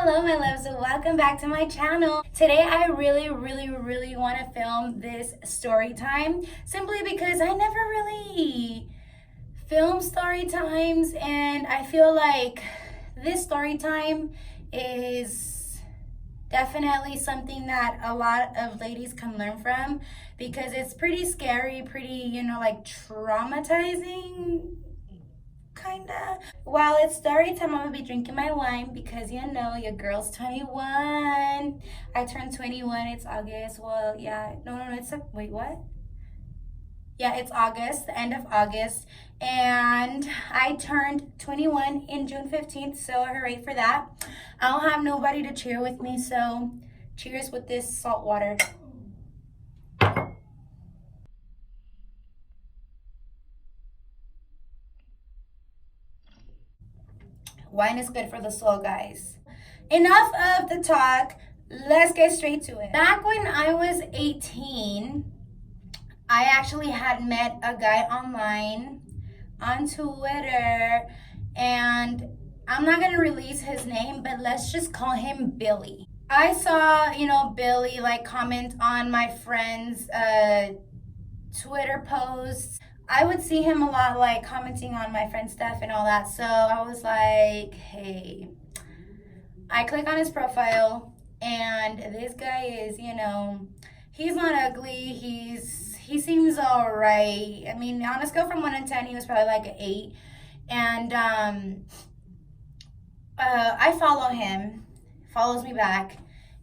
Hello my loves, and welcome back to my channel. Today I really want to film this story time simply because I never really film story times, and I feel like this story time is definitely something that a lot of ladies can learn from because it's pretty scary, pretty, like traumatizing. Kinda. While it's story time, I'm gonna be drinking my wine because your girl's 21. I turned 21. It's August. Well, yeah. No. Wait, what? Yeah, it's August, the end of August. And I turned 21 in June 15th. So hooray for that. I don't have nobody to cheer with me. So cheers with this salt water. Wine is good for the soul, guys. Enough of the talk. Let's get straight to it. Back when I was 18, I actually had met a guy online on Twitter, and I'm not going to release his name, but let's just call him Billy. I saw, Billy like comment on my friend's Twitter posts. I would see him a lot, like commenting on my friend's stuff and all that. So I was like, hey, I click on his profile, and this guy is, he's not ugly. He seems all right. I mean, on a scale from 1 to 10, he was probably like an 8. And I follow him, follows me back,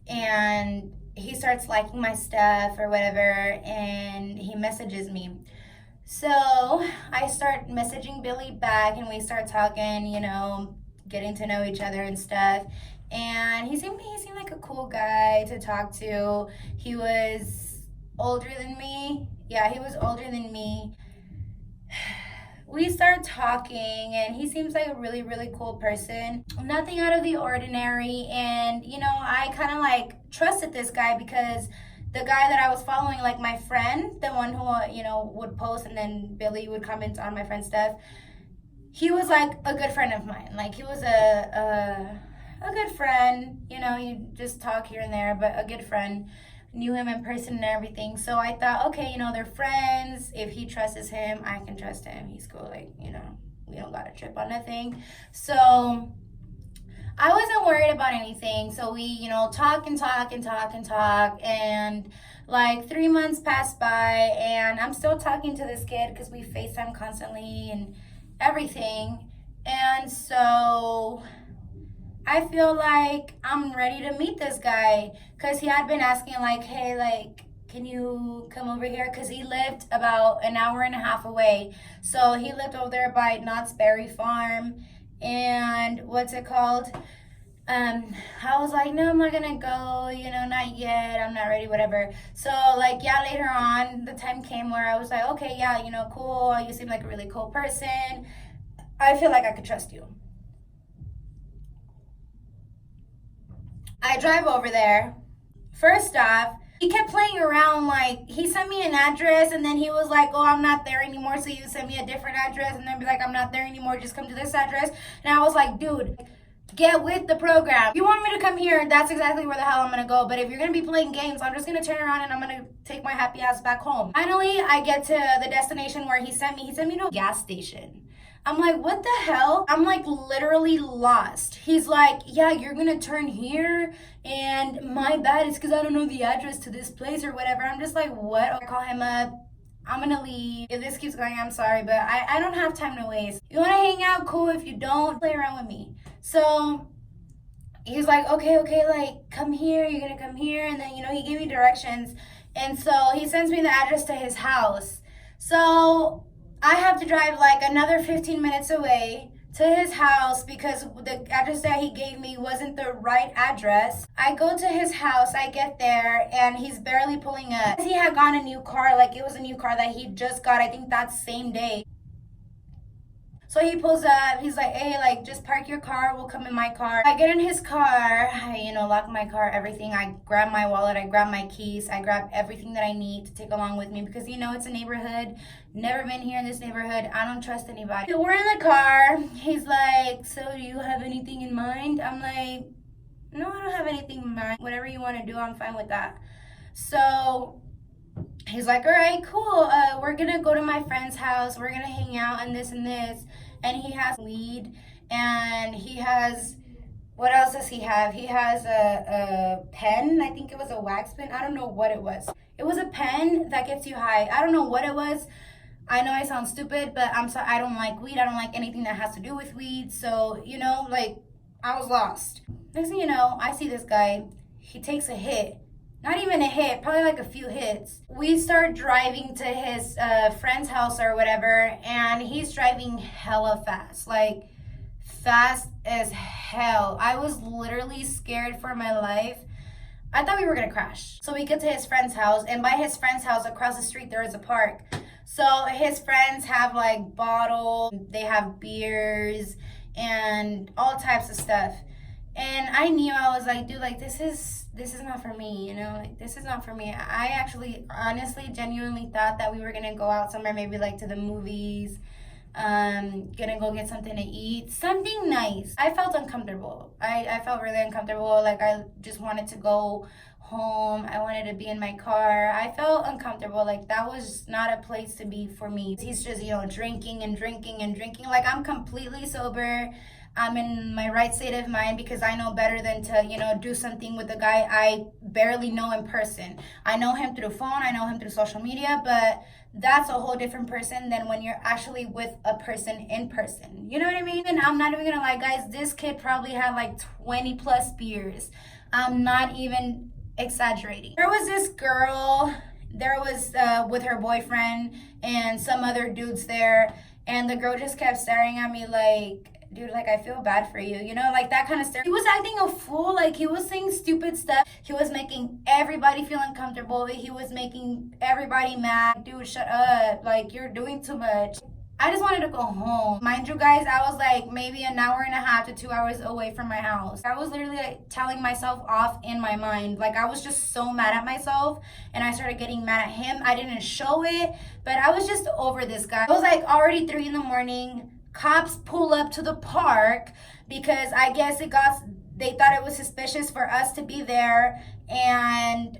and he starts liking my stuff or whatever, and he messages me. So I start messaging Billy back, and we start talking, getting to know each other and stuff. And he seemed like a cool guy to talk to. He was older than me. Yeah, he was older than me. We start talking, and he seems like a really cool person. Nothing out of the ordinary. And, I kind of like trusted this guy because the guy that I was following, like my friend, the one who, would post and then Billy would comment on my friend's stuff, he was like a good friend of mine. Like he was a good friend, you just talk here and there, but a good friend. Knew him in person and everything. So I thought, okay, they're friends. If he trusts him, I can trust him. He's cool. Like, we don't got to trip on nothing. So I wasn't worried about anything. So we, talk and talk and talk and talk. And like 3 months passed by, and I'm still talking to this kid because we FaceTime constantly and everything. And so I feel like I'm ready to meet this guy because he had been asking like, hey, like, can you come over here? Because he lived about an hour and a half away. So he lived over there by Knott's Berry Farm. And what's it called? I was like, no, I'm not gonna go, not yet. I'm not ready, whatever. So like, yeah, later on, the time came where I was like, okay, yeah, cool. You seem like a really cool person. I feel like I could trust you. I drive over there. First off, he kept playing around. Like, he sent me an address, and then he was like, oh, I'm not there anymore, so you send me a different address, and then be like, I'm not there anymore, just come to this address. And I was like, dude, get with the program. If you want me to come here, that's exactly where the hell I'm gonna go. But if you're gonna be playing games, I'm just gonna turn around and I'm gonna take my happy ass back home. Finally, I get to the destination where he sent me. He sent me to a gas station. I'm like, what the hell? I'm like literally lost. He's like, yeah, you're gonna turn here, and my bad, it's because I don't know the address to this place or whatever. I'm just like, what? I call him up. I'm gonna leave. If this keeps going, I'm sorry, but I don't have time to waste. You wanna hang out? Cool. If you don't, play around with me. So he's like, okay, like come here, you're gonna come here. And then, he gave me directions. And so he sends me the address to his house. So I have to drive like another 15 minutes away to his house because the address that he gave me wasn't the right address. I go to his house, I get there, and he's barely pulling up. He had gotten a new car, like it was a new car that he just got, I think that same day. So he pulls up, he's like, hey, like, just park your car, we'll come in my car. I get in his car, I, lock my car, everything. I grab my wallet, I grab my keys, I grab everything that I need to take along with me because, it's a neighborhood. Never been here in this neighborhood. I don't trust anybody. So we're in the car. He's like, so do you have anything in mind? I'm like, no, I don't have anything in mind. Whatever you want to do, I'm fine with that. So he's like, all right, cool. We're gonna go to my friend's house. We're gonna hang out and this and this. And he has weed, and he has, what else does he have? He has a pen. I think it was a wax pen. I don't know what it was. It was a pen that gets you high. I don't know what it was. I know I sound stupid, but I'm sorry. I don't like weed. I don't like anything that has to do with weed. So, like, I was lost. Next thing you know, I see this guy. He takes a hit. Not even a hit, probably like a few hits. We start driving to his friend's house or whatever, and he's driving hella fast. Like, fast as hell. I was literally scared for my life. I thought we were gonna crash. So we get to his friend's house, and by his friend's house across the street there is a park. So his friends have like bottles, they have beers and all types of stuff. And I knew, I was like, dude, like this is not for me, like this is not for me. I actually honestly genuinely thought that we were gonna go out somewhere, maybe like to the movies, gonna go get something to eat, something nice. I felt uncomfortable. I felt really uncomfortable. Like I just wanted to go home. I wanted to be in my car. I felt uncomfortable. Like that was not a place to be for me. He's just, drinking and drinking and drinking. Like I'm completely sober. I'm in my right state of mind because I know better than to, do something with a guy I barely know in person. I know him through phone, I know him through social media, but that's a whole different person than when you're actually with a person in person. You know what I mean? And I'm not even gonna lie, guys, this kid probably had like 20 plus beers. I'm not even exaggerating. There was this girl, with her boyfriend and some other dudes there, and the girl just kept staring at me like, dude, like, I feel bad for you, like that kind of stuff. He was acting a fool, like, he was saying stupid stuff. He was making everybody feel uncomfortable. He was making everybody mad. Dude, shut up. Like, you're doing too much. I just wanted to go home. Mind you, guys, I was like maybe an hour and a half to 2 hours away from my house. I was literally like telling myself off in my mind. Like, I was just so mad at myself, and I started getting mad at him. I didn't show it, but I was just over this guy. It was like already 3 a.m. Cops pull up to the park because I guess they thought it was suspicious for us to be there. And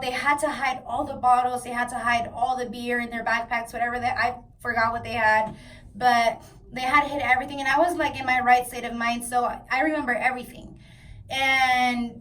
they had to hide all the bottles, they had to hide all the beer in their backpacks, whatever I forgot what they had, but they had hid everything. And I was like in my right state of mind, so I remember everything. And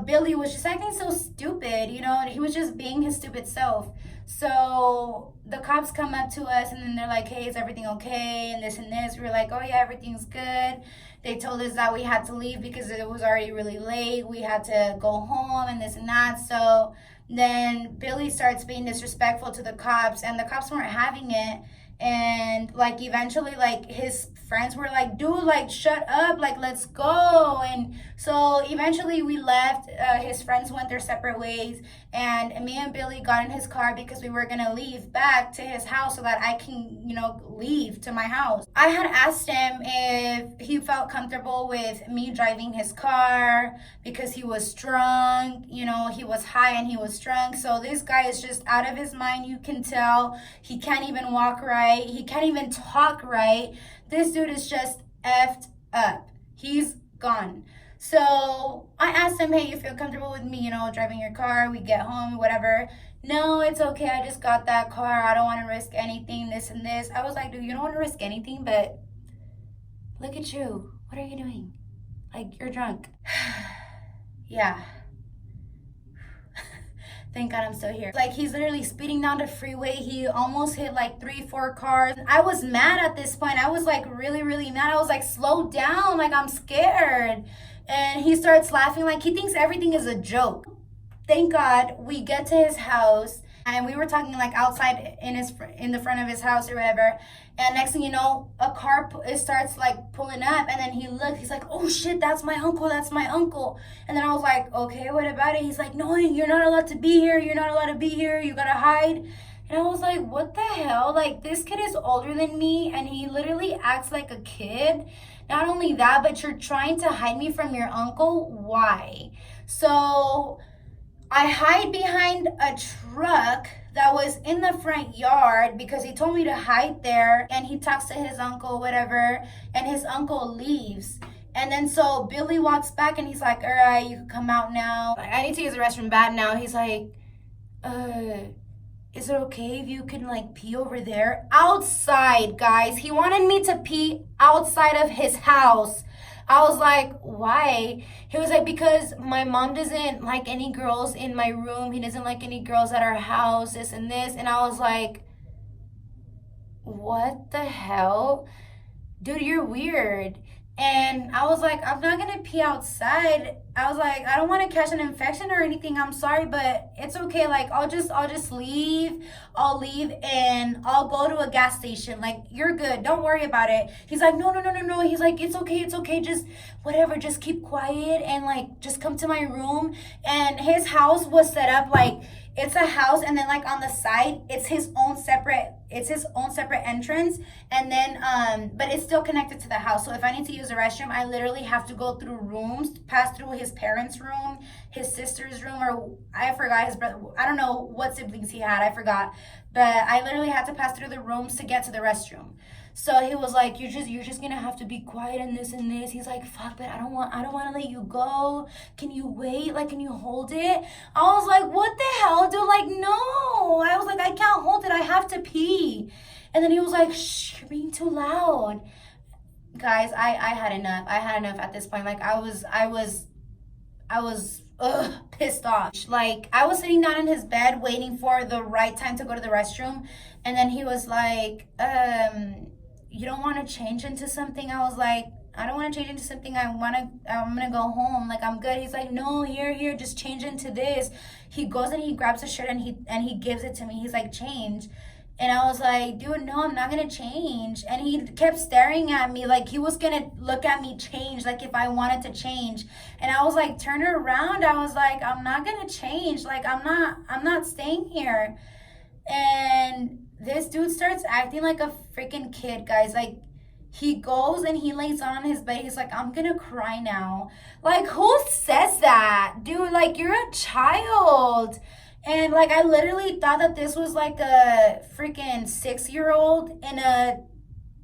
Billy was just acting so stupid, and he was just being his stupid self. So the cops come up to us, and then they're like, hey, is everything okay? And this and this. We were like, oh yeah, everything's good. They told us that we had to leave because it was already really late. We had to go home and this and that. So then Billy starts being disrespectful to the cops, and the cops weren't having it. And like eventually, like his friends were like, dude, like shut up, like let's go. And so eventually we left. His friends went their separate ways, and me and Billy got in his car because we were gonna leave back to his house so that I can leave to my house. I had asked him if he felt comfortable with me driving his car because he was drunk. He was high and he was drunk. So this guy is just out of his mind. You can tell he can't even walk right, he can't even talk right. This dude is just effed up. He's gone. So I asked him, hey, you feel comfortable with me, driving your car? We get home, whatever. No, it's okay. I just got that car. I don't want to risk anything, this and this. I was like, dude, you don't want to risk anything, but look at you. What are you doing? Like, you're drunk. Yeah. Thank God I'm still here. Like, he's literally speeding down the freeway. He almost hit like 3-4 cars. I was mad at this point. I was like really, really mad. I was like, slow down. Like, I'm scared. And he starts laughing like he thinks everything is a joke. Thank God we get to his house, and we were talking like outside in the front of his house or whatever. And next thing you know, a car starts like pulling up, and then he looked. He's like, "Oh shit, that's my uncle. That's my uncle." And then I was like, "Okay, what about it?" He's like, "No, you're not allowed to be here. You're not allowed to be here. You gotta hide." And I was like, "What the hell? Like, this kid is older than me, and he literally acts like a kid. Not only that, but you're trying to hide me from your uncle. Why?" So I hide behind a truck that was in the front yard because he told me to hide there, and he talks to his uncle, whatever, and his uncle leaves. And then so Billy walks back and he's like, all right, you can come out now. Like, I need to use the restroom bad now. He's like, is it okay if you can like pee over there? Outside, guys. He wanted me to pee outside of his house. I was like, why? He was like, because my mom doesn't like any girls in my room. He doesn't like any girls at our house, this and this. And I was like, what the hell? Dude, you're weird. And I was like, I'm not gonna pee outside. I was like, I don't want to catch an infection or anything. I'm sorry, but it's okay. Like, I'll just leave. I'll leave and I'll go to a gas station. Like, you're good. Don't worry about it. He's like, no. He's like, it's okay. Just whatever. Just keep quiet and like, just come to my room. And his house was set up like, it's a house, and then like on the side, it's his own separate entrance, and then but it's still connected to the house. So if I need to use the restroom, I literally have to go through rooms, pass through his parents' room, his sister's room, or I forgot his brother. I don't know what siblings he had. I forgot, but I literally had to pass through the rooms to get to the restroom. So he was like, you're just gonna have to be quiet and this and this. He's like, fuck, but I don't want to let you go. Can you wait? Like, can you hold it? I was like, what the hell, dude? Like, no. I was like, I can't hold it. I have to pee. And then he was like, shh, you're being too loud. Guys, I had enough. I had enough at this point. Like, I was pissed off. Like, I was sitting down in his bed waiting for the right time to go to the restroom, and then he was like, you don't want to change into something? I was like, I don't want to change into something. I'm gonna go home. Like, I'm good. He's like, no, here, just change into this. He goes and he grabs a shirt and he gives it to me. He's like, change. And I was like, dude, no, I'm not gonna change. And he kept staring at me like he was gonna look at me change, like if I wanted to change. And I was like, turn around. I was like, I'm not gonna change. Like, I'm not staying here. And this dude starts acting like a freaking kid, guys. Like, he goes and he lays on his bed. He's like, I'm gonna cry now. Like, who says that? Dude, like, you're a child. And like, I literally thought that this was like a freaking 6-year-old in a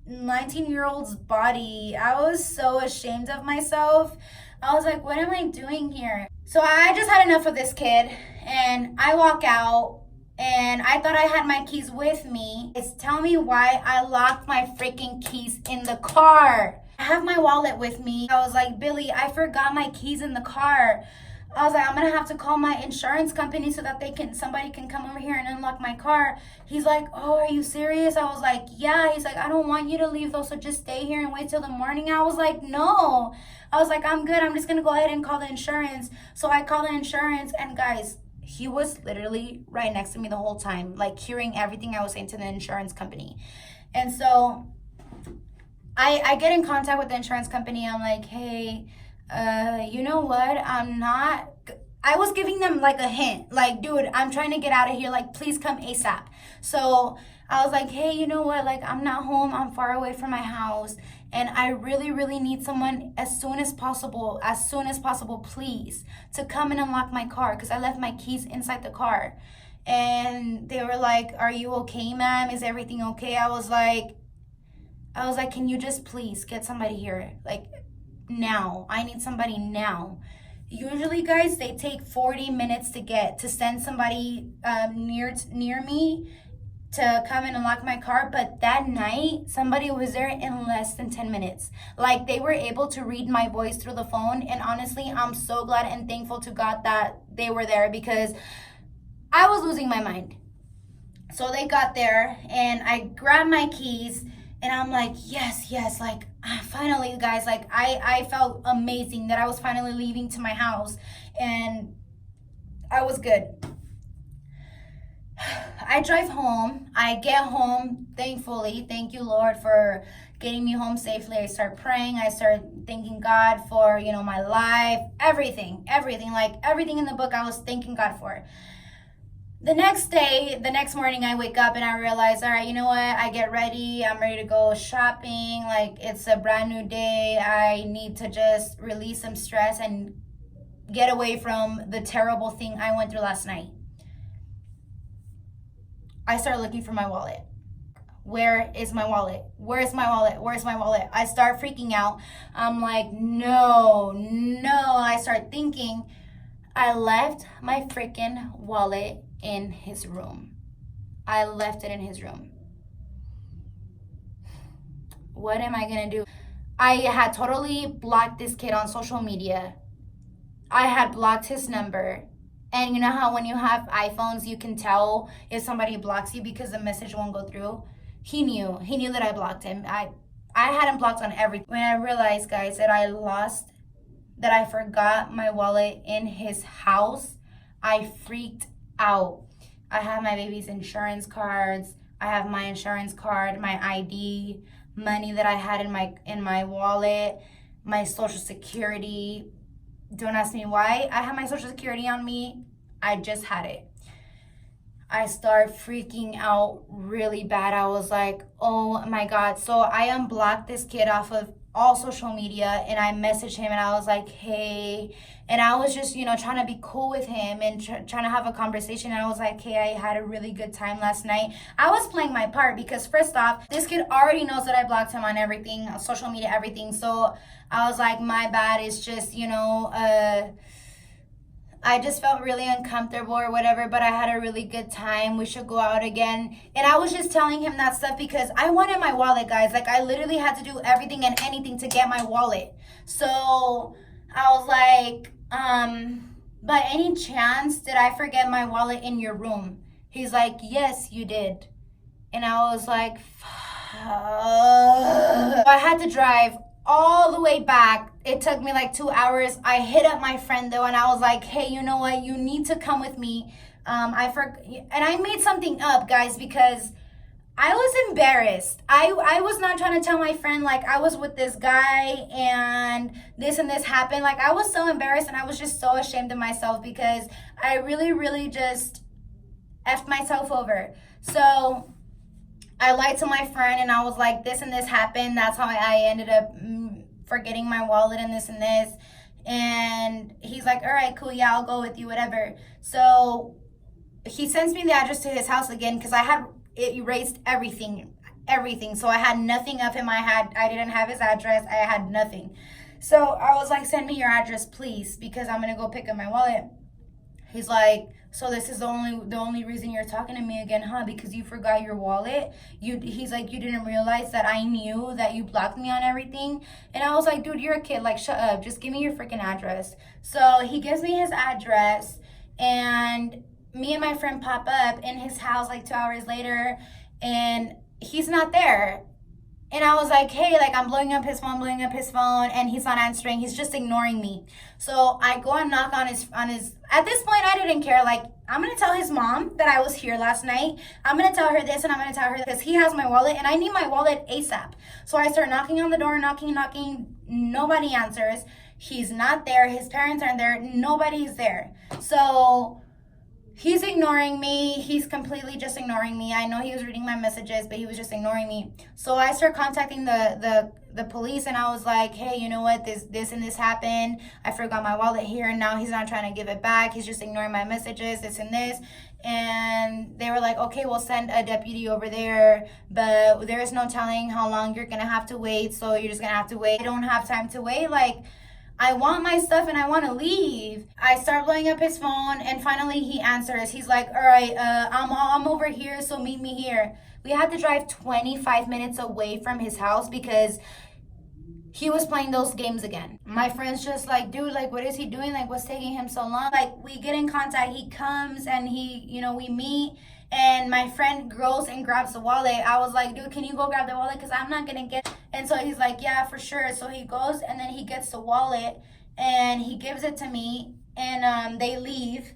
19-year-old's body. I was so ashamed of myself. I was like, what am I doing here? So I just had enough of this kid, and I walk out. And I thought I had my keys with me. Tell me why I locked my freaking keys in the car. I have my wallet with me. I was like, Billy, I forgot my keys in the car. I was like, I'm gonna have to call my insurance company so that somebody can come over here and unlock my car. He's like, oh, are you serious? I was like, yeah. He's like, I don't want you to leave though, so just stay here and wait till the morning. I was like, no. I was like, I'm good. I'm just gonna go ahead and call the insurance. So I call the insurance, and guys, he was literally right next to me the whole time, like hearing everything I was saying to the insurance company. And so I get in contact with the insurance company. I'm like, hey, you know what? I was giving them like a hint, like, dude, I'm trying to get out of here. Like, please come ASAP. So I was like, hey, you know what? Like, I'm not home. I'm far away from my house. And I really, really need someone as soon as possible, please, to come and unlock my car, because I left my keys inside the car. And they were like, are you okay, ma'am? Is everything okay? I was like, can you just please get somebody here? Like, now. I need somebody now. Usually, guys, they take 40 minutes to send somebody near me to come and unlock my car. But that night, somebody was there in less than 10 minutes. Like, they were able to read my voice through the phone. And honestly, I'm so glad and thankful to God that they were there, because I was losing my mind. So they got there, and I grabbed my keys, and I'm like, yes, like, finally, guys, like, I felt amazing that I was finally leaving to my house, and I was good. I drive home. I get home, thankfully. Thank you, Lord, for getting me home safely. I start praying. I start thanking God for, my life, everything, like everything in the book I was thanking God for. The next morning, I wake up and I realize, all right, you know what? I get ready. I'm ready to go shopping. Like, it's a brand new day. I need to just release some stress and get away from the terrible thing I went through last night. I started looking for my wallet. where is my wallet? Where is my wallet? Where's my wallet? I start freaking out. I'm like, no. I start thinking, I left my freaking wallet in his room. I left it in his room. What am I gonna do? I had totally blocked this kid on social media. I had blocked his number. And you know how when you have iPhones, you can tell if somebody blocks you because the message won't go through? He knew that I blocked him. I had him blocked on everything. When I realized, guys, that I forgot my wallet in his house, I freaked out. I have my baby's insurance cards. I have my insurance card, my ID, money that I had in my wallet, my social security. Don't ask me why I have my social security on me. I just had it. I start freaking out really bad. I was like, oh my God. So I unblocked this kid off of all social media and I messaged him and I was like, hey. And I was just, trying to be cool with him and trying to have a conversation. And I was like, hey, I had a really good time last night. I was playing my part because first off, this kid already knows that I blocked him on everything, social media, everything. So I was like, my bad. It's just, I just felt really uncomfortable or whatever, but I had a really good time. We should go out again. And I was just telling him that stuff because I wanted my wallet, guys. Like, I literally had to do everything and anything to get my wallet. So I was like, by any chance, did I forget my wallet in your room? He's like, yes, you did. And I was like, fuck. I had to drive all the way back. It took me like 2 hours. I hit up my friend though and I was like, hey, you know what? You need to come with me. And I made something up, guys, because I was embarrassed. I was not trying to tell my friend like I was with this guy and this happened. Like I was so embarrassed and I was just so ashamed of myself because I really just effed myself over. So I lied to my friend and I was like, this and this happened. That's how I ended up forgetting my wallet and this. And he's like, all right, cool. Yeah, I'll go with you, whatever. So he sends me the address to his house again because I had it erased everything. So I had nothing of him. I didn't have his address. I had nothing. So I was like, send me your address, please, because I'm going to go pick up my wallet. He's like, so this is the only reason you're talking to me again, huh? Because you forgot your wallet? He's like, you didn't realize that I knew that you blocked me on everything? And I was like, dude, you're a kid. Like, shut up. Just give me your freaking address. So he gives me his address, and me and my friend pop up in his house like 2 hours later, and he's not there. And I was like, hey, like I'm blowing up his phone, and he's not answering. He's just ignoring me. So I go and knock on his, at this point, I didn't care. Like, I'm going to tell his mom that I was here last night. I'm going to tell her this and I'm going to tell her because he has my wallet and I need my wallet ASAP. So I start knocking on the door, knocking. Nobody answers. He's not there. His parents aren't there. Nobody's there. So he's ignoring me. He's completely just ignoring me. I know he was reading my messages, but he was just ignoring me. So I start contacting the police, and I was like, hey, you know what? This and this happened. I forgot my wallet here, and now he's not trying to give it back. He's just ignoring my messages, this and this. And they were like, okay, we'll send a deputy over there, but there is no telling how long you're going to have to wait, so you're just going to have to wait. I don't have time to wait. Like, I want my stuff and I want to leave. I start blowing up his phone and finally he answers. He's like, all right, I'm over here, so meet me here. We had to drive 25 minutes away from his house because he was playing those games again. My friend's just like, dude, like, what is he doing? Like, what's taking him so long? Like, we get in contact. He comes and we meet. And my friend goes and grabs the wallet. I was like, dude, can you go grab the wallet? Because I'm not going to get it. And so he's like, yeah, for sure. So he goes and then he gets the wallet and he gives it to me. And they leave.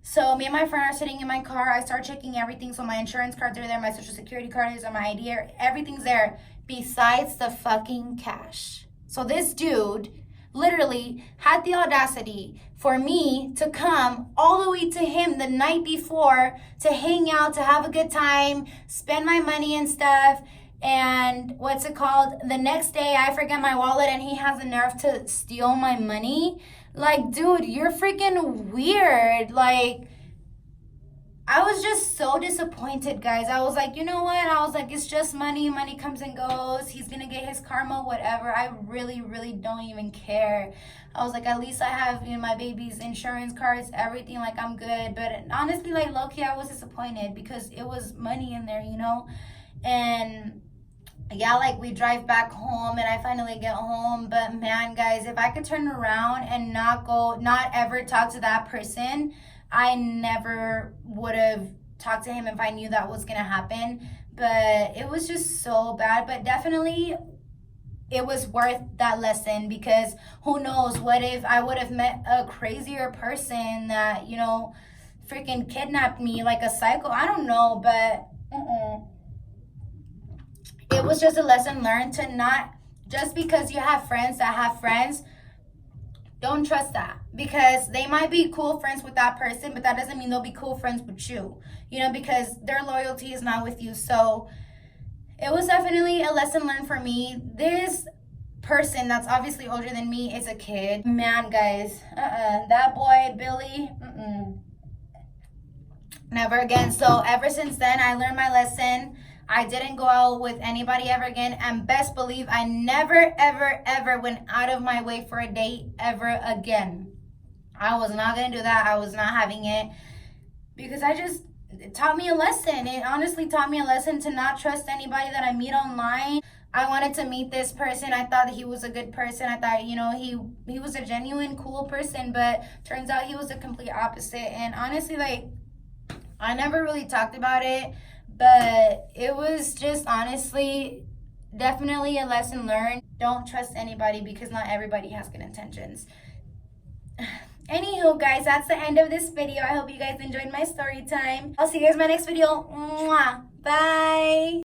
So me and my friend are sitting in my car. I start checking everything. So my insurance cards are there. My social security card is on my ID. Everything's there besides the fucking cash. So this dude literally had the audacity for me to come all the way to him the night before to hang out, to have a good time, spend my money and stuff. And what's it called? The next day I forget my wallet and he has the nerve to steal my money. Like, dude, you're freaking weird. Like, I was just so disappointed, guys. I was like, you know what? I was like, it's just money. Money comes and goes. He's going to get his karma, whatever. I really, really don't even care. I was like, at least I have, my baby's insurance cards, everything. Like, I'm good. But honestly, like, low-key, I was disappointed because it was money in there, And yeah, like we drive back home and I finally get home. But man, guys, if I could turn around and not ever talk to that person, I never would have talked to him if I knew that was gonna happen. But it was just so bad. But definitely it was worth that lesson, because who knows, what if I would have met a crazier person that, freaking kidnapped me like a psycho. I don't know, but it was just a lesson learned to not, just because you have friends that have friends, don't trust that, because they might be cool friends with that person, but that doesn't mean they'll be cool friends with you, because their loyalty is not with you. So it was definitely a lesson learned for me. This person that's obviously older than me is a kid. Man, guys, that boy, Billy, never again. So ever since then, I learned my lesson. I didn't go out with anybody ever again. And best believe I never, ever, ever went out of my way for a date ever again. I was not going to do that. I was not having it, because it taught me a lesson. It honestly taught me a lesson to not trust anybody that I meet online. I wanted to meet this person. I thought that he was a good person. I thought, he was a genuine, cool person, but turns out he was the complete opposite. And honestly, like, I never really talked about it, but it was just honestly definitely a lesson learned. Don't trust anybody, because not everybody has good intentions. Anywho, guys, that's the end of this video. I hope you guys enjoyed my story time. I'll see you guys in my next video. Mwah. Bye.